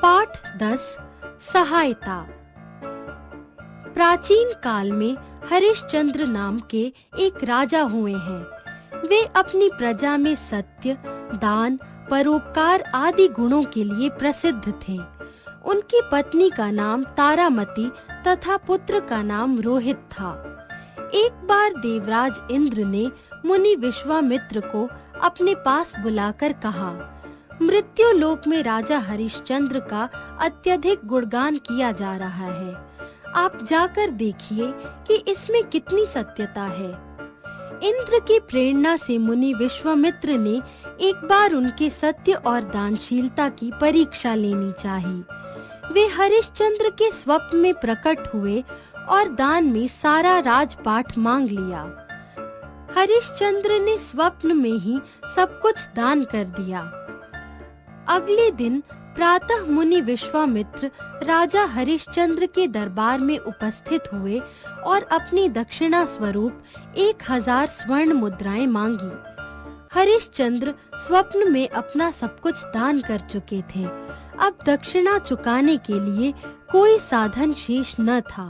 पाठ 10 सहायता। प्राचीन काल में हरिश्चंद्र नाम के एक राजा हुए हैं। वे अपनी प्रजा में सत्य, दान, परोपकार आदि गुणों के लिए प्रसिद्ध थे। उनकी पत्नी का नाम तारामती तथा पुत्र का नाम रोहित था। एक बार देवराज इंद्र ने मुनि विश्वामित्र को अपने पास बुलाकर कहा, मृत्यु लोक में राजा हरिश्चंद्र का अत्यधिक गुणगान किया जा रहा है। आप जाकर देखिए कि इसमें कितनी सत्यता है। इंद्र की प्रेरणा से मुनि विश्वामित्र ने एक बार उनके सत्य और दानशीलता की परीक्षा लेनी चाही। वे हरिश्चंद्र के स्वप्न में प्रकट हुए और दान में सारा राजपाट मांग लिया। हरिश्चंद्र ने स्वप्न में ही सब कुछ दान कर दिया। अगले दिन प्रातः मुनि विश्वामित्र राजा हरिश्चंद्र के दरबार में उपस्थित हुए और अपनी दक्षिणा स्वरूप 1000 स्वर्ण मुद्राएं मांगी। हरिश्चंद्र स्वप्न में अपना सब कुछ दान कर चुके थे। अब दक्षिणा चुकाने के लिए कोई साधन शेष न था।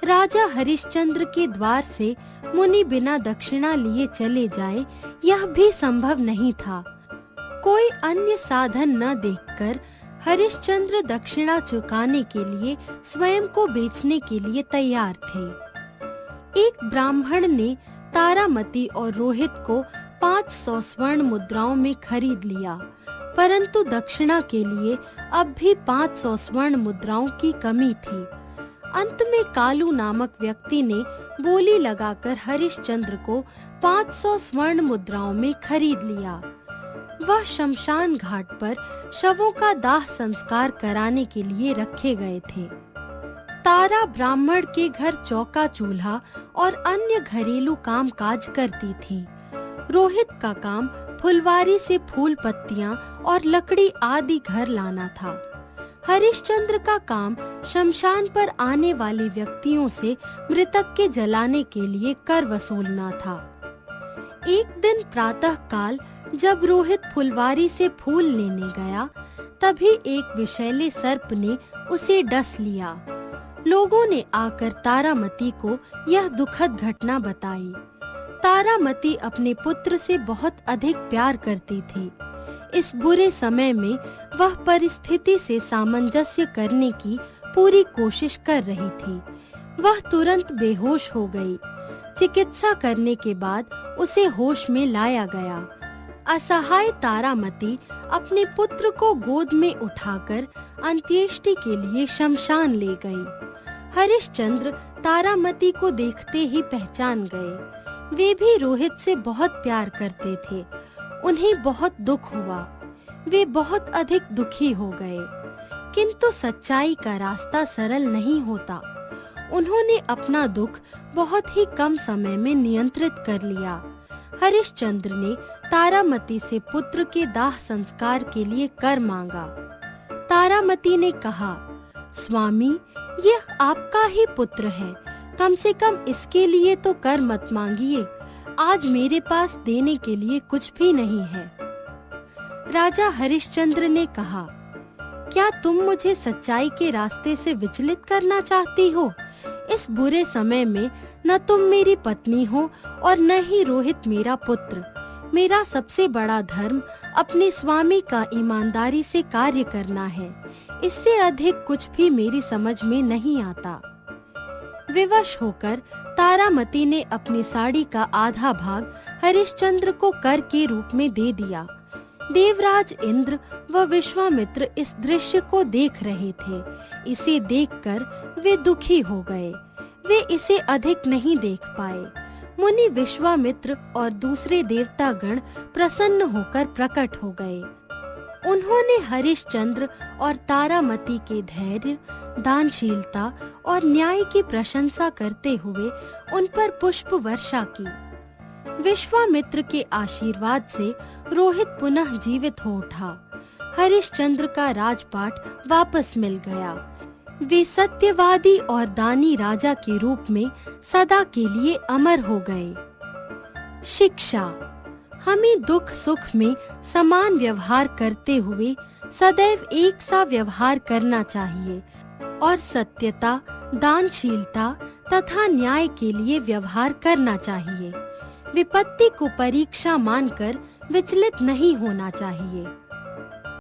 राजा हरिश्चंद्र के द्वार से मुनि बिना दक्षिणा लिए चले जाए, यह भी संभव नहीं था। कोई अन्य साधन न देखकर हरिश्चंद्र दक्षिणा चुकाने के लिए स्वयं को बेचने के लिए तैयार थे। एक ब्राह्मण ने तारामती और रोहित को 500 स्वर्ण मुद्राओं में खरीद लिया, परंतु दक्षिणा के लिए अब भी 500 स्वर्ण मुद्राओं की कमी थी। अंत में कालू नामक व्यक्ति ने बोली लगाकर हरिश्चंद्र को 500 स्वर्ण मुद्राओं में खरीद लिया। वह शमशान घाट पर शवों का दाह संस्कार कराने के लिए रखे गए थे। तारा ब्राह्मण के घर चौका चूल्हा और अन्य घरेलू काम काज करती थी। रोहित का काम फुलवारी से फूल पत्तियां और लकड़ी आदि घर लाना था। हरिश्चंद्र का काम शमशान पर आने वाले व्यक्तियों से मृतक के जलाने के लिए कर वसूलना था। एक दिन प्रातः काल जब रोहित फुलवारी से फूल लेने गया, तभी एक विषैले सर्प ने उसे डस लिया। लोगों ने आकर तारामती को यह दुखद घटना बताई। तारामती अपने पुत्र से बहुत अधिक प्यार करती थी। इस बुरे समय में वह परिस्थिति से सामंजस्य करने की पूरी कोशिश कर रही थी। वह तुरंत बेहोश हो गई। चिकित्सा करने के बाद उसे होश में लाया गया। असहाय तारामती अपने पुत्र को गोद में उठाकर अंत्येष्टि के लिए शमशान ले गई। हरिश्चंद्र तारामती को देखते ही पहचान गए। वे भी रोहित से बहुत प्यार करते थे। उन्हें बहुत दुख हुआ। वे बहुत अधिक दुखी हो गए, किंतु सच्चाई का रास्ता सरल नहीं होता। उन्होंने अपना दुख बहुत ही कम समय में नियंत्रित कर लिया। हरिश्चंद्र ने तारामती से पुत्र के दाह संस्कार के लिए कर मांगा। तारामती ने कहा, स्वामी, यह आपका ही पुत्र है, कम से कम इसके लिए तो कर मत मांगिए। आज मेरे पास देने के लिए कुछ भी नहीं है। राजा हरिश्चंद्र ने कहा, क्या तुम मुझे सच्चाई के रास्ते से विचलित करना चाहती हो? इस बुरे समय में न तुम मेरी पत्नी हो और न ही रोहित मेरा पुत्र। मेरा सबसे बड़ा धर्म अपने स्वामी का ईमानदारी से कार्य करना है। इससे अधिक कुछ भी मेरी समझ में नहीं आता। विवश होकर तारामती ने अपनी साड़ी का आधा भाग हरिश्चंद्र को कर के रूप में दे दिया। देवराज इंद्र व विश्वामित्र इस दृश्य को देख रहे थे। इसे देखकर वे दुखी हो गए। वे इसे अधिक नहीं देख पाए। मुनि विश्वामित्र और दूसरे देवतागण प्रसन्न होकर प्रकट हो गए। उन्होंने हरिश्चंद्र और तारामती के धैर्य, दानशीलता और न्याय की प्रशंसा करते हुए उन पर पुष्प वर्षा की। विश्वामित्र के आशीर्वाद से रोहित पुनः जीवित हो उठा। हरिश्चंद्र का राजपाट वापस मिल गया। वे सत्यवादी और दानी राजा के रूप में सदा के लिए अमर हो गए। शिक्षा। हमें दुख सुख में समान व्यवहार करते हुए सदैव एक सा व्यवहार करना चाहिए और सत्यता, दानशीलता तथा न्याय के लिए व्यवहार करना चाहिए। विपत्ति को परीक्षा मानकर विचलित नहीं होना चाहिए।